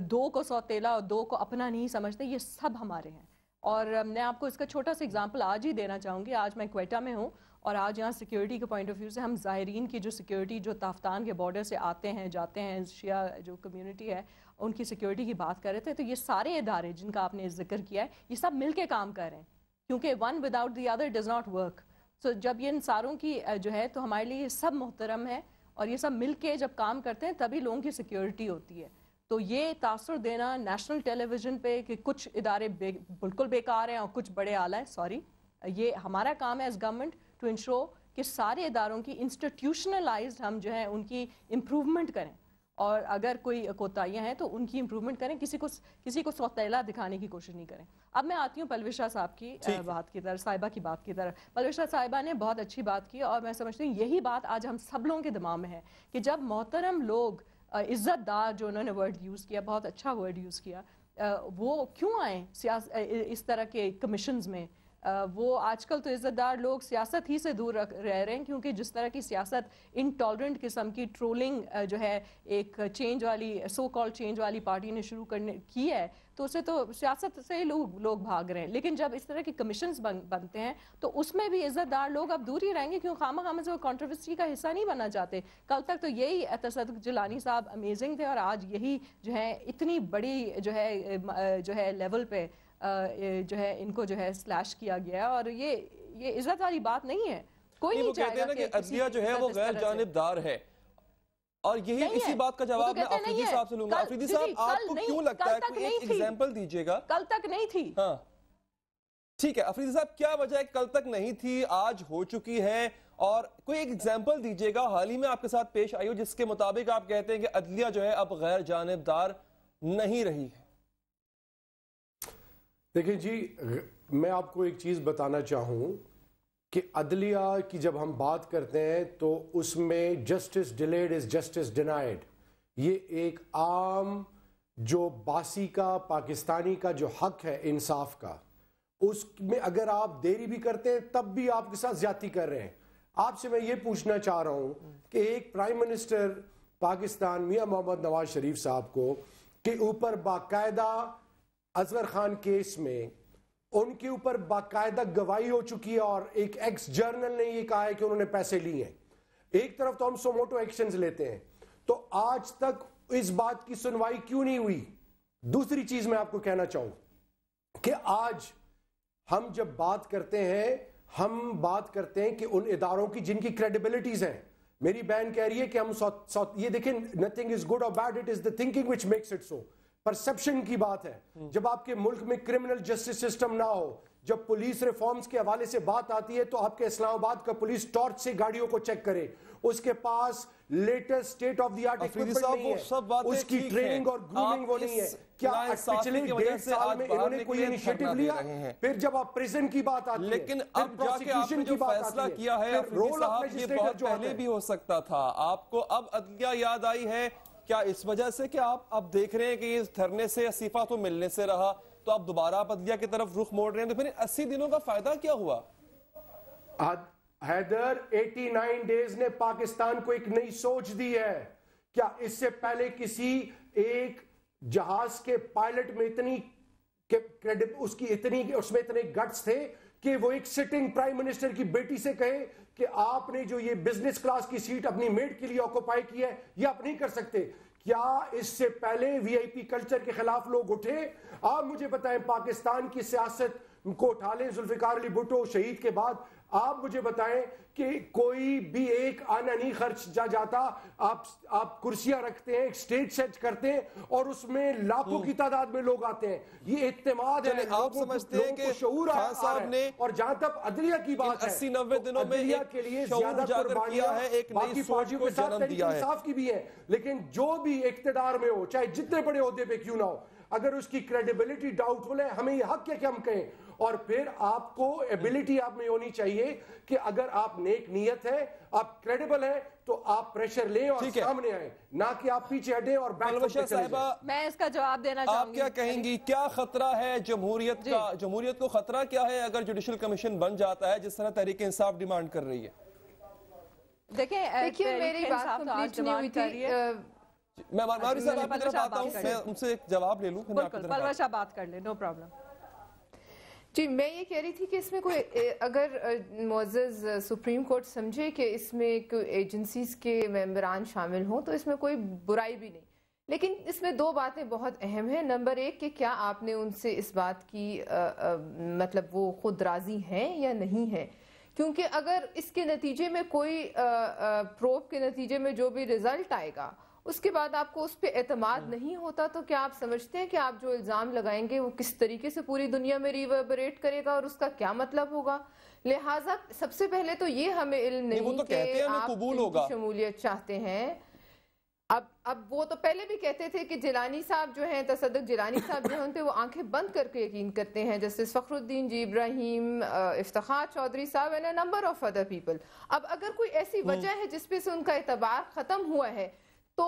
دو کو سوتیلا اور دو کو اپنا نہیں سمجھتے، یہ سب ہمارے ہیں۔ اور میں آپ کو اس کا چھوٹا سا اگزامپل آج ہی دینا چاہوں گی۔ آج میں کوئٹہ میں ہوں اور آج یہاں سیکیورٹی کے پوائنٹ آف ویو سے ہم ظاہرین کی جو سیکیورٹی جو تافتان کے بارڈر سے آتے ہیں جاتے ہیں، شیعہ جو کمیونٹی ہے ان کی سیکیورٹی کی بات کر رہے تھے، تو یہ سارے ادارے جن کا آپ نے ذکر کیا ہے یہ سب مل کے کام کر رہے ہیں، کیونکہ one without the other does not work. سو جب یہ ان ساروں کی جو ہے تو ہمارے لیے یہ سب محترم ہے، اور یہ سب مل کے جب کام کرتے ہیں تبھی لوگوں کی سیکیورٹی ہوتی ہے۔ تو یہ تاثر دینا نیشنل ٹیلی ویژن پہ کہ کچھ ادارے بالکل بیکار ہیں اور کچھ بڑے اعلیٰ ہیں، سوری، یہ ہمارا کام ہے ایز گورنمنٹ ٹو انشور کہ سارے اداروں کی انسٹیٹیوشنلائزڈ ہم جو ہے ان کی امپروومنٹ کریں، اور اگر کوئی کوتاہیاں ہیں تو ان کی امپروومنٹ کریں، کسی کو سوتیلا دکھانے کی کوشش نہیں کریں۔ اب میں آتی ہوں پرویز شاہ صاحب کی بات کی طرف، صاحبہ کی بات کی طرف۔ پرویز شاہ صاحبہ نے بہت اچھی بات کی، اور میں سمجھتی ہوں یہی بات آج ہم سب لوگوں کے دماغ میں ہے کہ جب محترم لوگ، عزت دار، جو انہوں نے ورڈ یوز کیا، بہت اچھا ورڈ یوز کیا، وہ کیوں آئیں اس طرح کے کمیشنز میں؟ وہ آج کل تو عزت دار لوگ سیاست ہی سے دور رہ رہے ہیں، کیونکہ جس طرح کی سیاست انٹالرنٹ قسم کی ٹرولنگ جو ہے ایک چینج والی، سو کال چینج والی پارٹی نے شروع کی ہے، تو اسے تو سیاست سے ہی لوگ بھاگ رہے ہیں۔ لیکن جب اس طرح کے کمیشنز بنتے ہیں تو اس میں بھی عزت دار لوگ اب دور ہی رہیں گے، کیوں خامہ خامہ سے وہ کنٹروورسی کا حصہ نہیں بننا چاہتے۔ کل تک تو یہی تصدق جیلانی صاحب امیزنگ تھے، اور آج یہی جو ہے اتنی بڑی جو ہے لیول پہ جو ہے ان کو جو ہے سلیش کیا گیا ہے، اور یہ عزت والی بات نہیں ہے۔ کوئی نہیں چاہے گا کہ عدلیہ جو ہے وہ غیر جانبدار ہے، اور یہی اسی بات کا جواب میں آفریدی صاحب سے لوں گا۔ آفریدی صاحب، آپ کو کیوں لگتا ہے، کوئی ایک ایگزامپل دیجئے گا؟ کل تک نہیں تھی۔ ہاں ٹھیک ہے آفریدی صاحب، کیا وجہ ہے کل تک نہیں تھی، آج ہو چکی ہے؟ اور کوئی ایک ایگزامپل دیجئے گا حال ہی میں آپ کے ساتھ پیش آئی ہو جس کے مطابق آپ کہتے ہیں کہ عدلیہ جو ہے اب غیر جانبدار نہیں رہی ہے؟ دیکھیں جی، میں آپ کو ایک چیز بتانا چاہوں کہ عدلیہ کی جب ہم بات کرتے ہیں تو اس میں justice delayed is justice denied, یہ ایک عام جو باسی کا، پاکستانی کا جو حق ہے انصاف کا، اس میں اگر آپ دیری بھی کرتے ہیں تب بھی آپ کے ساتھ زیادتی کر رہے ہیں۔ آپ سے میں یہ پوچھنا چاہ رہا ہوں کہ ایک پرائم منسٹر پاکستان میاں محمد نواز شریف صاحب کو کے اوپر باقاعدہ اصغر خان کیس میں ان کے اوپر باقاعدہ گواہی ہو چکی ہے، اور ایک ایکس جرنل نے یہ کہا ہے کہ انہوں نے پیسے لیے ہیں۔ ایک طرف تو ہم سوموٹو ایکشنز لیتے ہیں، تو آج تک اس بات کی سنوائی کیوں نہیں ہوئی؟ دوسری چیز میں آپ کو کہنا چاہوں کہ آج ہم جب بات کرتے ہیں، ہم بات کرتے ہیں کہ ان اداروں کی جن کی کریڈیبلٹیز ہیں۔ میری بہن کہہ رہی ہے کہ ہم یہ دیکھیں، nothing is good or bad, it is the thinking which makes it so۔ Perception کی بات ہے۔ جب آپ کے ملک میں کرمنل جسٹس سسٹم نہ ہو، جب پولیس ریفارمز کے حوالے سے بات آتی ہے تو آپ کے اسلام آباد کا پولیس ٹارچ سے گاڑیوں کو چیک کرے، اس کے پاس latest state of the art equipment نہیں ہے، اس کی ٹریننگ اور گرومنگ وہ نہیں ہے۔ کیا پچھلے 1.5 سال میں انہوں نے کوئی انیشیٹو لیا؟ پھر جب آپ پریزن کی بات آتی ہے، لیکن اب جا کے آپ نے جو فیصلہ کیا ہے افریدی صاحب، یہ بہت پہلے بھی ہو سکتا تھا۔ آپ کو اب عدلیہ یاد آئی ہے، کیا اس وجہ سے کہ آپ اب دیکھ رہے ہیں کہ اس دھرنے سے استعفیٰ تو ملنے سے رہا، تو اب دوبارہ آپ عدلیہ کی طرف رخ موڑ رہے ہیں، تو پھر 80 دنوں کا فائدہ کیا ہوا؟ حیدر 89 ڈیز نے پاکستان کو ایک نئی سوچ دی ہے۔ کیا اس سے پہلے کسی ایک جہاز کے پائلٹ میں اس میں اتنے گٹس تھے کہ وہ ایک سٹنگ پرائم منسٹر کی بیٹی سے کہے کہ آپ نے جو یہ بزنس کلاس کی سیٹ اپنی میڈ کے لیے آکوپائی کی ہے، یہ آپ نہیں کر سکتے؟ کیا اس سے پہلے وی آئی پی کلچر کے خلاف لوگ اٹھے؟ آپ مجھے بتائیں، پاکستان کی سیاست کو اٹھا لیں ذوالفقار علی بھٹو شہید کے بعد، آپ مجھے بتائیں کہ کوئی بھی ایک آنا نہیں خرچ جاتا، آپ کرسیاں رکھتے ہیں، ایک سٹیج سیٹ کرتے ہیں اور اس میں لاکھوں کی تعداد میں لوگ آتے ہیں۔ یہ اعتماد ہے، آپ سمجھتے ہیں کہ شعور خان صاحب نے، اور جہاں تک عدلیہ کی بات ہے، 80-90 دنوں میں عدلیہ کے لیے شعور زیادہ اجاگر کیا ہے، ایک نئی باقی سوچ فوجیوں کو کے ساتھ جنم تحریک دیا ہے۔ انصاف کی بھی ہے، لیکن جو بھی اقتدار میں ہو، چاہے جتنے بڑے عہدے پہ کیوں نہ ہو، اگر اس کی کریڈیبلٹی ڈاؤٹ فل ہے، ہمیں یہ حق ہے کہ ہم کہیں۔ اور پھر آپ کو ایبلٹی آپ میں ہونی چاہیے کہ اگر آپ نیک نیت ہے، آپ کریڈیبل ہیں، تو آپ پریشر لیں اور سامنے آئیں، نہ کہ آپ پیچھے ہٹیں اور بیک فٹ پہ چلے جائیں۔ میں اس کا جواب دینا چاہوں گی۔ آپ کیا کہیں گی، کیا خطرہ ہے جمہوریت کا؟ جمہوریت کو خطرہ کیا ہے اگر جوڈیشل کمیشن بن جاتا ہے جس طرح تحریک انصاف ڈیمانڈ کر رہی ہے؟ دیکھیے میری بات کمپلیٹ نہیں ہوئی تھی۔ میں مانوی صاحب آپ کی طرف آتا ہوں، میں ان سے ایک جواب لے لوں۔ بالکل پرویز شاہ بات کر لیں، نو پرابلم۔ جی میں یہ کہہ رہی تھی کہ اس میں کوئی اگر معزز سپریم کورٹ سمجھے کہ اس میں کوئی ایجنسیز کے ممبران شامل ہوں تو اس میں کوئی برائی بھی نہیں، لیکن اس میں دو باتیں بہت اہم ہیں۔ نمبر ایک کہ کیا آپ نے ان سے اس بات کی مطلب وہ خود راضی ہیں یا نہیں ہیں، کیونکہ اگر اس کے نتیجے میں کوئی پروب کے نتیجے میں جو بھی رزلٹ آئے گا اس کے بعد آپ کو اس پہ اعتماد نہیں ہوتا، تو کیا آپ سمجھتے ہیں کہ آپ جو الزام لگائیں گے وہ کس طریقے سے پوری دنیا میں ریوربریٹ کرے گا اور اس کا کیا مطلب ہوگا؟ لہٰذا سب سے پہلے تو یہ ہمیں علم نہیں کہ آپ کی شمولیت چاہتے ہیں. اب وہ تو پہلے بھی کہتے تھے کہ جیلانی صاحب جو ہیں، تصدق جیلانی صاحب جو ہیں، ان پہ وہ آنکھیں بند کر کے یقین کرتے ہیں، جسٹس فخر الدین جی ابراہیم، افتخار چودھری صاحب and a number of other people. اب اگر کوئی ایسی وجہ ہے جس پہ سے ان کا اعتبار ختم ہوا ہے، تو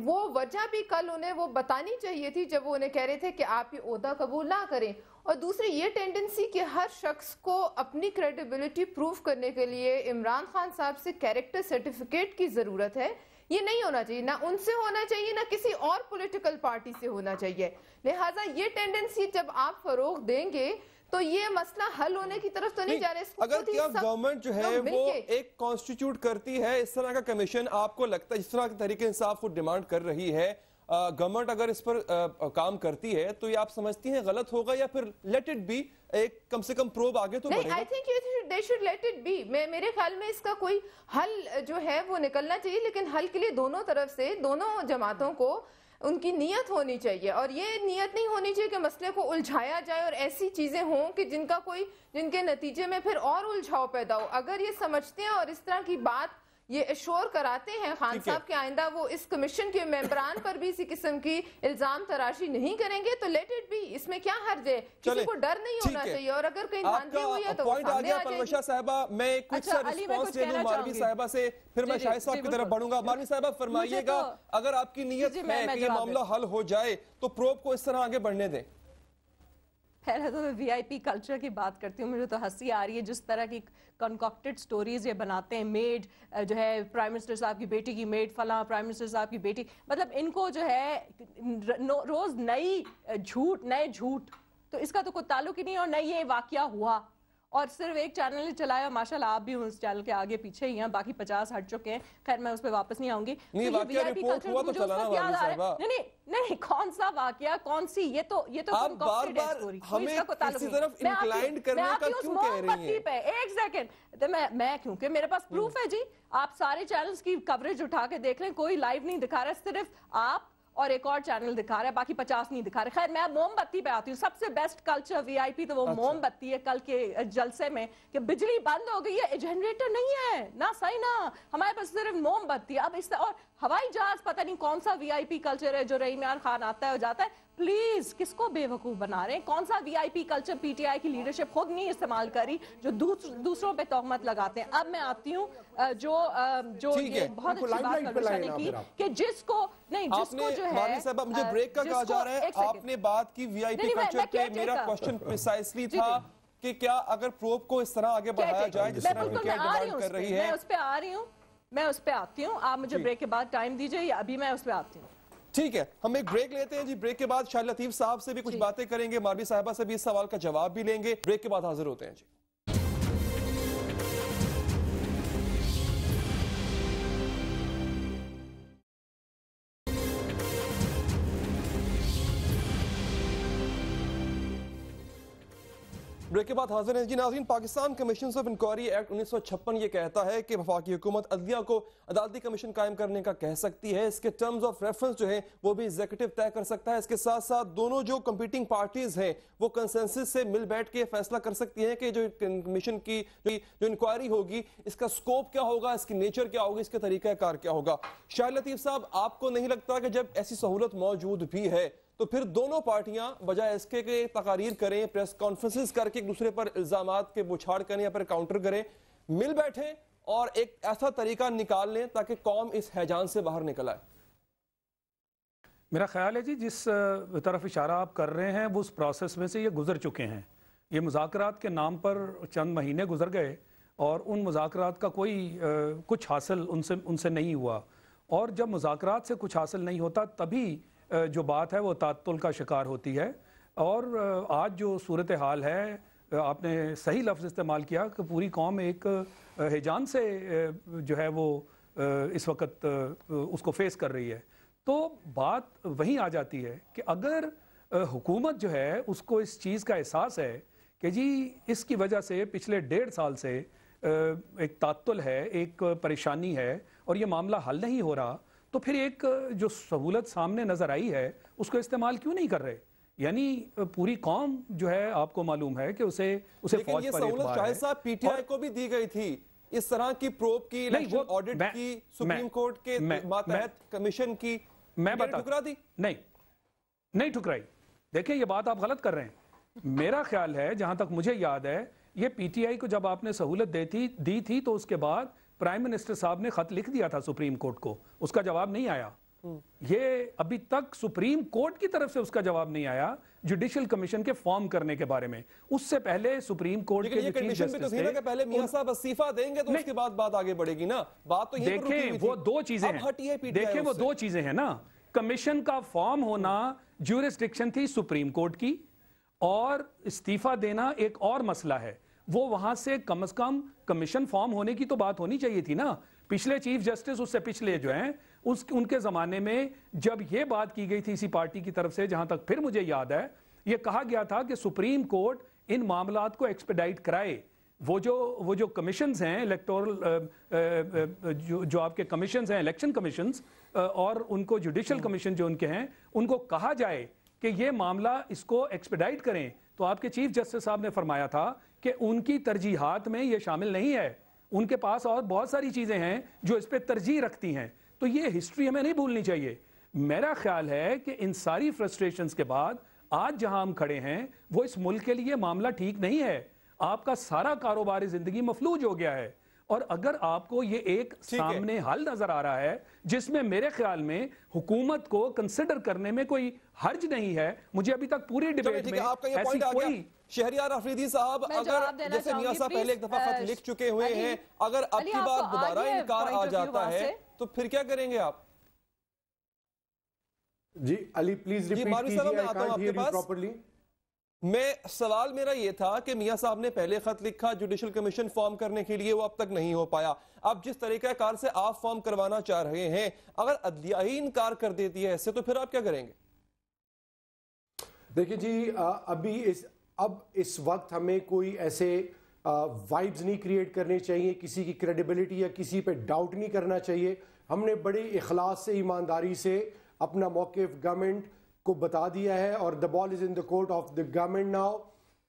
وہ وجہ بھی کل انہیں وہ بتانی چاہیے تھی جب وہ انہیں کہہ رہے تھے کہ آپ یہ عہدہ قبول نہ کریں. اور دوسری یہ ٹینڈنسی کہ ہر شخص کو اپنی کریڈیبلٹی پروف کرنے کے لیے عمران خان صاحب سے کیریکٹر سرٹیفکیٹ کی ضرورت ہے، یہ نہیں ہونا چاہیے، نہ ان سے ہونا چاہیے نہ کسی اور پولیٹیکل پارٹی سے ہونا چاہیے. لہٰذا یہ ٹینڈنسی جب آپ فروغ دیں گے تو یہ مسئلہ حل ہونے کی طرف تو نہیں جا رہے. اگر کیا گورنمنٹ جو ہے وہ ایک کانسٹیٹیوٹ کرتی ہے اس طرح کا کمیشن، آپ کو لگتا ہے جس طرح کے طریقے انصاف کو ڈیمانڈ کر رہی ہے گورنمنٹ اگر اس پر کام کرتی ہے، تو یہ آپ سمجھتی ہیں غلط ہوگا یا پھر لیٹ اٹ بی، ایک کم سے کم پروب آگے تو بڑھے گا؟ I think they should let it be. میرے خیال میں اس کا کوئی حل جو ہے وہ نکلنا چاہیے، لیکن حل کے لیے دونوں طرف سے دونوں جماعتوں کو ان کی نیت ہونی چاہیے، اور یہ نیت نہیں ہونی چاہیے کہ مسئلے کو الجھایا جائے اور ایسی چیزیں ہوں کہ جن کے نتیجے میں پھر اور الجھاؤ پیدا ہو. اگر یہ سمجھتے ہیں اور اس طرح کی بات یہ اشور کراتے ہیں خان صاحب کہ آئندہ وہ اس کمیشن کے ممبران پر بھی اسی قسم کی الزام تراشی نہیں کریں گے، تو لیٹ اٹ بی. اس میں کیا حرج ہے؟ کسی کو ڈر نہیں ہونا چاہیے، اور اگر کہیں دھاندلی ہوئی ہے تو وہ سامنے آ جائے گی. صاحبہ میں کچھ سا رسپانس لے لوں ماروی صاحبہ سے، پھر میں شاہد صاحب کی طرف بڑھوں گا. ماروی صاحبہ فرمائیے گا، اگر آپ کی نیت ہے کہ یہ معاملہ حل ہو جائے تو پروب کو اس طرح آگے بڑھنے دیں. پہلے تو میں وی آئی پی کلچر کی بات کرتی ہوں. مجھے تو ہنسی آ رہی ہے جس طرح کی کنکاکٹڈ سٹوریز یہ بناتے ہیں. میڈ جو ہے پرائم منسٹر صاحب کی بیٹی کی میڈ، فلاں پرائم منسٹر صاحب کی بیٹی، مطلب ان کو جو ہے روز نئے جھوٹ، تو اس کا تو کوئی تعلق ہی نہیں. اور نہ یہ واقعہ ہوا، اور صرف ایک چینل نے چلایا. ماشاءاللہ آپ بھی اس چینل کے آگے پیچھے ہی ہیں، باقی 50 ہٹ چکے ہیں. خیر میں اس پہ واپس نہیں آؤں گی. نہیں واقعہ رپورٹ ہوا تو چلانا ماروی صاحبہ. نہیں کون سا واقعہ، کون سی، یہ تو آپ بار بار ہمیں کسی طرف انکلائنڈ کرنے کا کیوں کہہ رہی ہیں؟ ایک سیکنڈ، میں کیونکہ میرے پاس پروف ہے جی. آپ سارے چینلز کی کوریج اٹھا کے دیکھ لیں، کوئی لائیو نہیں دکھا رہا، صرف آپ اور ایک اور چینل دکھا رہا ہے، باقی 50 نہیں دکھا رہے. خیر میں موم بتی پہ آتی ہوں. سب سے بیسٹ کلچر وی آئی پی تو وہ موم بتی ہے. کل کے جلسے میں کہ بجلی بند ہو گئی ہے، جنریٹر نہیں ہے نہ صحیح نہ، ہمارے پاس صرف موم بتی ہے. اب اس اور ہوائی جہاز پتہ نہیں کون سا وی آئی پی کلچر ہے جو رحیم یار خان آتا ہے اور جاتا ہے. پلیز کس کو بے وقوف بنا رہے ہیں؟ کون سا وی آئی P culture P T I کی لیڈرشپ خود نہیں استعمال کری جو دوسروں پہ تہمت لگاتے ہیں. اب میں آتی ہوں جو یہ بہت اچھی بات کلشا نے کی کہ جس کو جو ہے مجھے بریک کا کہا جا رہا ہے. آپ نے بات کی وی آئی پی کلچر پہ، میرا کوشچن پریسائسلی تھا کہ کیا اگر پروب کو اس طرح آگے بڑھایا جائے جس طرح کی ڈیمانڈ کر رہی ہے. میں اس پہ آ رہی ہوں، میں اس پہ آتی ہوں. آپ مجھے بریک کے بعد ٹائم دیجئے یا ابھی میں اس پہ آتی ہوں؟ ٹھیک ہے، ہم ایک بریک لیتے ہیں جی. بریک کے بعد شاہد لطیف صاحب سے بھی کچھ باتیں کریں گے، ماروی صاحبہ سے بھی اس سوال کا جواب بھی لیں گے. بریک کے بعد حاضر ہوتے ہیں جی. بریک کے بعد حاضر ہیں جی. ناظرین، Pakistan commissions of inquiry act 1956 یہ کہتا ہے کہ وفاقی حکومت عدلیہ کو عدالتی کمیشن قائم کرنے کا کہہ سکتی ہے. اس کے ٹرمز آف ریفرنس جو ہیں وہ بھی ایگزیکٹو طے کر سکتا ہے. اس کے ساتھ ساتھ دونوں جو کمپیٹنگ پارٹیز ہیں وہ کنسنسس سے مل بیٹھ کے فیصلہ کر سکتی ہیں کہ جو کمیشن کی جو انکوائری ہوگی اس کا سکوپ کیا ہوگا، اس کی نیچر کیا ہوگی، اس کے طریقہ کار کیا ہوگا. شاہد لطیف صاحب، آپ کو نہیں لگتا کہ جب ایسی سہولت موجود بھی ہے تو پھر دونوں پارٹیاں بجائے اس کے تقاریر کریں، پریس کانفرنسز کر کے ایک دوسرے پر الزامات کے بچھاڑ کریں یا پھر کاؤنٹر کریں، مل بیٹھیں اور ایک ایسا طریقہ نکال لیں تاکہ قوم اس ہیجان سے باہر نکل آئے؟ میرا خیال ہے جی جس طرف اشارہ آپ کر رہے ہیں وہ اس پروسیس میں سے یہ گزر چکے ہیں. یہ مذاکرات کے نام پر چند مہینے گزر گئے اور ان مذاکرات کا کوئی کچھ حاصل ان سے نہیں ہوا. اور جب مذاکرات سے کچھ حاصل نہیں ہوتا تبھی جو بات ہے وہ تعطل کا شکار ہوتی ہے. اور آج جو صورتحال ہے، آپ نے صحیح لفظ استعمال کیا کہ پوری قوم ایک ہیجان سے جو ہے وہ اس وقت اس کو فیس کر رہی ہے. تو بات وہیں آ جاتی ہے کہ اگر حکومت جو ہے اس کو اس چیز کا احساس ہے کہ جی اس کی وجہ سے پچھلے 1.5 سال سے ایک تعطل ہے، ایک پریشانی ہے اور یہ معاملہ حل نہیں ہو رہا، تو پھر ایک جو سہولت سامنے نظر آئی ہے اس کو استعمال کیوں نہیں کر رہے؟ یعنی پوری قوم جو ہے آپ کو معلوم ہے کہ اسے لیکن فوج یہ پر سہولت اعتبار شاہد ہے. صاحب پی ٹی آئی کو بھی دی گئی تھی، اس طرح کی پروب کی، الیکشن آڈٹ کی، سپریم کورٹ کے ماتحت کمیشن کی، میں ٹھکرا دی؟ نہیں ٹھکرائی. دیکھیں یہ بات آپ غلط کر رہے ہیں. میرا خیال ہے جہاں تک مجھے یاد ہے یہ پی ٹی آئی کو جب آپ نے سہولت دی تھی تو اس کے بعد پرائم منسٹر صاحب نے خط لکھ دیا تھا سپریم کورٹ کو، اس کا جواب نہیں آیا. یہ ابھی تک سپریم کورٹ کی طرف سے اس کا جواب نہیں آیا جوڈیشل کمیشن کے فارم کرنے کے بارے میں. اس سے پہلے سپریم کورٹ کے چیف جسٹس تھے کہ پہلے میاں صاحب استعفیٰ دیں گے تو اس کے بعد بات آگے بڑھے گی نا. بات تو یہ دیکھیں وہ دو چیزیں ہیں، دیکھیں وہ دو چیزیں ہیں نا. کمیشن کا فارم ہونا جورسڈکشن تھی سپریم کورٹ کی، اور استعفیٰ دینا ایک اور مسئلہ ہے. وہ وہاں سے کم از کم کمیشن فارم ہونے کی تو بات ہونی چاہیے تھی نا. پچھلے چیف جسٹس اس سے پچھلے جو ہیں ان کے زمانے میں جب یہ بات کی گئی تھی اسی پارٹی کی طرف سے، جہاں تک پھر مجھے یاد ہے یہ کہا گیا تھا کہ سپریم کورٹ ان معاملات کو ایکسپیڈائٹ کرائے. وہ جو کمیشنز ہیں الیکٹورل جو آپ کے کمیشنز ہیں الیکشن کمیشنز، اور ان کو جوڈیشل کمیشن جو ان کے ہیں ان کو کہا جائے کہ یہ معاملہ اس کو ایکسپیڈائٹ کریں. تو آپ کے چیف جسٹس صاحب نے فرمایا تھا کہ ان کی ترجیحات میں یہ شامل نہیں ہے، ان کے پاس اور بہت ساری چیزیں ہیں جو اس پہ ترجیح رکھتی ہیں. تو یہ ہسٹری ہمیں نہیں بھولنی چاہیے. میرا خیال ہے کہ ان ساری فرسٹریشنز کے بعد آج جہاں ہم کھڑے ہیں وہ اس ملک کے لیے معاملہ ٹھیک نہیں ہے. آپ کا سارا کاروباری زندگی مفلوج ہو گیا ہے، اور اگر آپ کو یہ ایک سامنے حل نظر آ رہا ہے جس میں میرے خیال میں حکومت کو کنسیڈر کرنے میں کوئی حرج نہیں ہے. مجھے ابھی تک پوری ڈیبیٹ میں ایسی کوئی شہریار آفریدی صاحب اگر جیسے میاں صاحب پہلے ایک دفعہ خط لکھ چکے ہوئے ہیں، اگر اب کی بار دوبارہ انکار آ جاتا ہے تو پھر کیا کریں گے آپ؟ جی علی پلیز ریپیٹ کیجئے. میں سوال میرا یہ تھا کہ میاں صاحب نے پہلے خط لکھا جوڈیشل کمیشن فارم کرنے کے لیے، وہ اب تک نہیں ہو پایا. اب جس طریقہ کار سے آپ فارم کروانا چاہ رہے ہیں، اگر عدلیہ ہی انکار کر دیتی ہے ایسے تو پھر آپ کیا کریں گے؟ دیکھیں جی اب اس وقت ہمیں کوئی ایسے وائبز نہیں کریٹ کرنے چاہیے، کسی کی کریڈیبلٹی یا کسی پہ ڈاؤٹ نہیں کرنا چاہیے. ہم نے بڑے اخلاص سے ایمانداری سے اپنا موقف گورنمنٹ کو بتا دیا ہے، اور the ball is in the court of the government now.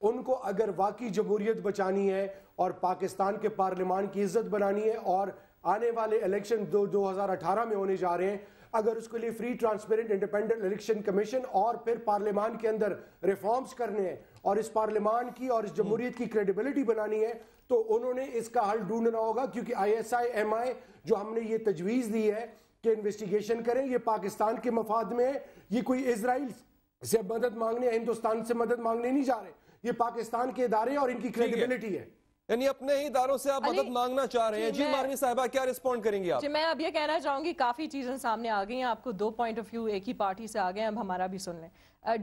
ان کو اگر واقعی جمہوریت بچانی ہے اور پاکستان کے پارلیمان کی عزت بنانی ہے، اور آنے والے الیکشن 2018 میں ہونے جا رہے ہیں، اگر اس کے لیے free transparent independent election commission اور پھر پارلیمان کے اندر ریفارمز کرنے ہیں اور اس پارلیمان کی اور اس جمہوریت کی کریڈیبلٹی بنانی ہے، تو انہوں نے اس کا حل ڈھونڈنا ہوگا. کیونکہ ISI-MI جو ہم نے یہ تجویز دی ہے کہ انویسٹیگیشن کریں، یہ پاکستان کے مفاد میں ہے. یہ کوئی اسرائیل سے مدد مانگنے، ہندوستان سے مدد مانگنے نہیں جا رہے، یہ پاکستان کے ادارے اور ان کی کریڈیبلٹی ہے. یعنی اپنے ہی اداروں سے آپ مدد مانگنا چاہ رہے ہیں. جی ماروی صاحبہ کیا رسپونڈ کریں گی آپ؟ جی میں اب یہ کہنا چاہوں گی کافی چیزیں سامنے آ گئی ہیں، آپ کو دو پوائنٹ آف ویو ایک ہی پارٹی سے آ گئے ہیں، اب ہمارا بھی سن لیں.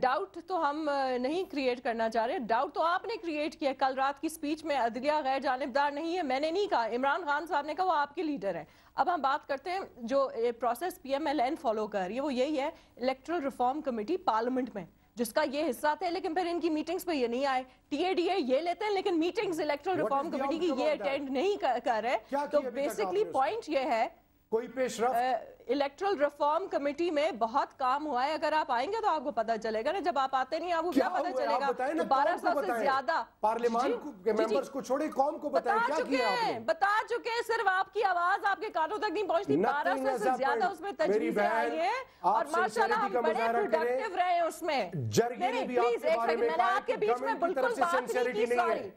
ڈاؤٹ تو ہم نہیں کریٹ کرنا چاہ رہے، ڈاؤٹ تو آپ نے کریٹ کیا. کل رات کی سپیچ میں عدلیہ غیر جانبدار نہیں ہے میں نے نہیں کہا، عمران خان صاحب نے کہا وہ آپ کے لیڈر ہیں. اب ہم بات کرتے ہیں جو پروسیس PMLN فالو کر رہی ہے وہ یہی ہے، الیکٹرل ریفارم کمیٹی پارلیمنٹ میں جس کا یہ حصہ تھے، لیکن پھر ان کی میٹنگز پہ یہ نہیں آئے. TADA یہ لیتے ہیں لیکن میٹنگز الیکٹرل ریفارم کمیٹی کی یہ اٹینڈ نہیں کر رہے. تو بیسکلی پوائنٹ یہ ہے کوئی پیش رفت الیکٹرل ریفارم کمیٹی میں بہت کام ہوا ہے. اگر آپ آئیں گے تو آپ کو پتہ چلے گا نا، جب آپ آتے نہیں آپ کو کیا پتہ چلے گا. 1200 سے زیادہ پارلیمان کے ممبرز کو چھوڑے، قوم کو بتائیں کیا کیا آپ نے. بتا چکے ہیں، صرف آپ کی آواز آپ کے کانوں تک نہیں پہنچتی. 1200 سے زیادہ اس میں تجویزیں آئی ہیں اور ماشاءاللہ ہم بڑے پروڈکٹیو رہے ہیں اس میں. پلیز ایک سیکنڈ، میں نے آپ کے بیچ میں بالکل بات نہیں کی. سوری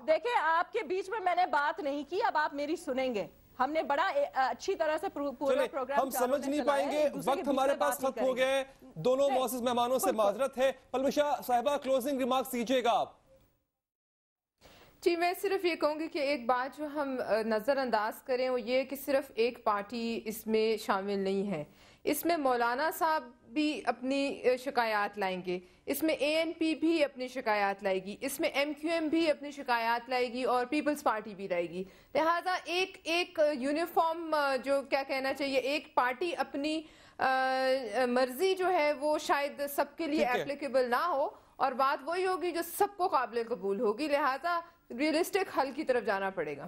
دیکھیں آپ کے بیچ میں میں نے بات نہیں کی، اب آپ میری سنیں گے. ہم نے بڑا اچھی طرح سے پورا پروگرام ہم سمجھ نہیں پائیں گے، وقت ہمارے پاس ختم ہو گیا ہے. دونوں معزز مہمانوں سے معذرت ہے. پلوشا صاحبہ کلوزنگ ریمارکس دیجیے گا آپ. جی میں صرف یہ کہوں گی کہ ایک بات جو ہم نظر انداز کریں وہ یہ کہ صرف ایک پارٹی اس میں شامل نہیں ہے. اس میں مولانا صاحب بھی اپنی شکایات لائیں گے، اس میں ANP بھی اپنی شکایات لائے گی، اس میں MQM بھی اپنی شکایات لائے گی اور پیپلز پارٹی بھی لائے گی. لہٰذا ایک یونیفارم جو کیا کہنا چاہیے، ایک پارٹی اپنی مرضی جو ہے وہ شاید سب کے لیے اپلیکیبل نہ ہو، اور بات وہی ہوگی جو سب کو قابل قبول ہوگی. لہٰذا ریئلسٹک حل کی طرف جانا پڑے گا.